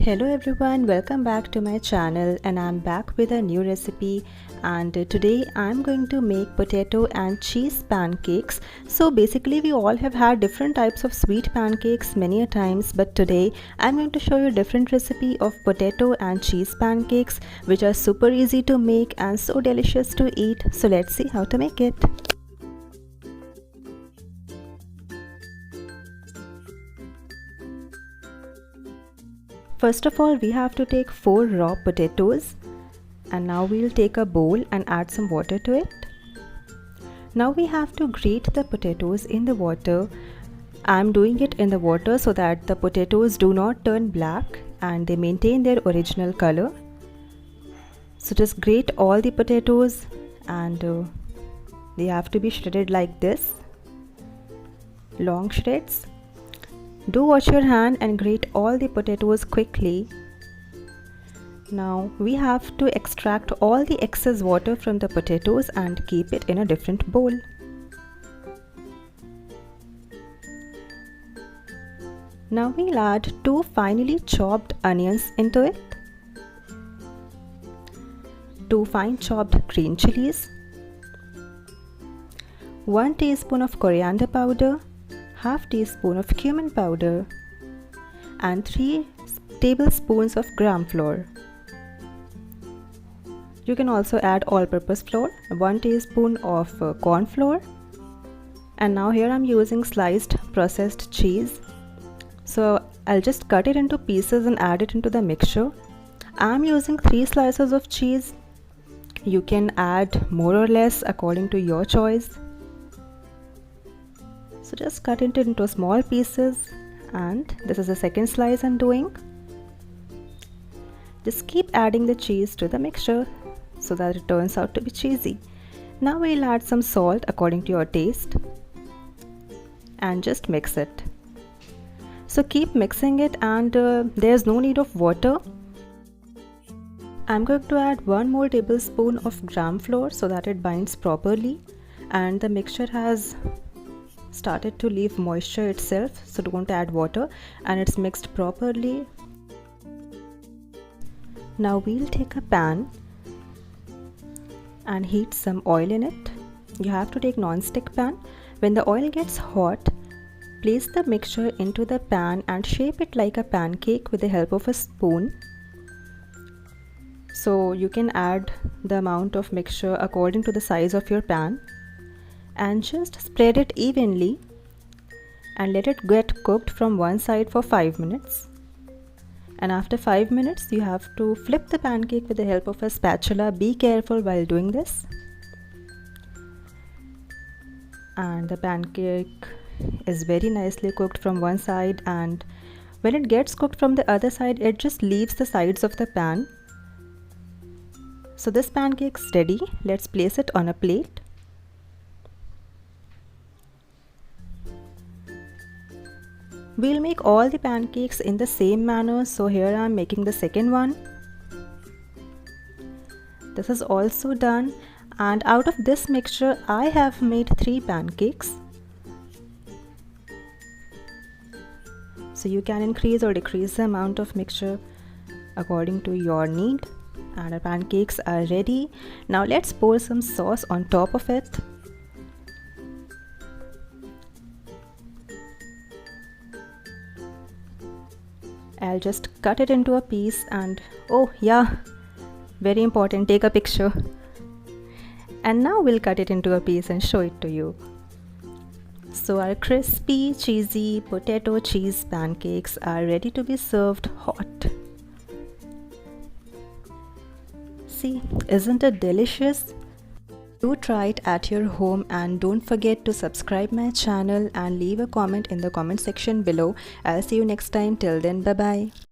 Hello everyone, welcome back to my channel and I'm back with a new recipe. And today I'm going to make potato and cheese pancakes. So basically we all have had different types of sweet pancakes many a times, but today I'm going to show you a different recipe of potato and cheese pancakes which are super easy to make and so delicious to eat. So let's see how to make it. First of all, we have to take 4 raw potatoes, and now we'll take a bowl and add some water to it. Now we have to grate the potatoes in the water. I'm doing it in the water so that the potatoes do not turn black and they maintain their original color. So just grate all the potatoes and they have to be shredded like this, long shreds. Do wash your hand and grate all the potatoes quickly. Now we have to extract all the excess water from the potatoes and keep it in a different bowl. Now we'll add 2 finely chopped onions into it, 2 fine chopped green chilies, 1 teaspoon of coriander powder, half teaspoon of cumin powder and 3 tablespoons of gram flour. You can also add all-purpose flour, 1 teaspoon of corn flour, and now here I'm using sliced processed cheese. So I'll just cut it into pieces and add it into the mixture. I'm using 3 slices of cheese. You can add more or less according to your choice. So just cut it into small pieces, and this is the second slice I'm doing. Just keep adding the cheese to the mixture so that it turns out to be cheesy. Now we'll add some salt according to your taste and just mix it. So keep mixing it, and there's no need of water. I'm going to add 1 more tablespoon of gram flour so that it binds properly, and the mixture has started to leave moisture itself, so don't add water, and it's mixed properly. Now we'll take a pan and heat some oil in it. You have to take non-stick pan. When the oil gets hot, place the mixture into the pan and shape it like a pancake with the help of a spoon. So you can add the amount of mixture according to the size of your pan, and just spread it evenly and let it get cooked from one side for 5 minutes. And after 5 minutes you have to flip the pancake with the help of a spatula. Be careful while doing this. And the pancake is very nicely cooked from one side, and when it gets cooked from the other side, it just leaves the sides of the pan. So this pancake is ready. Let's place it on a plate. We'll make all the pancakes in the same manner, so here I am making the second one. This is also done, and out of this mixture I have made 3 pancakes. So you can increase or decrease the amount of mixture according to your need. And our pancakes are ready. Now let's pour some sauce on top of it. I'll just cut it into a piece, and oh yeah, very important, take a picture. And now we'll cut it into a piece and show it to you. So our crispy, cheesy potato cheese pancakes are ready to be served hot. See, isn't it delicious? Do try it at your home, and don't forget to subscribe my channel and leave a comment in the comment section below. I'll see you next time. Till then, bye bye.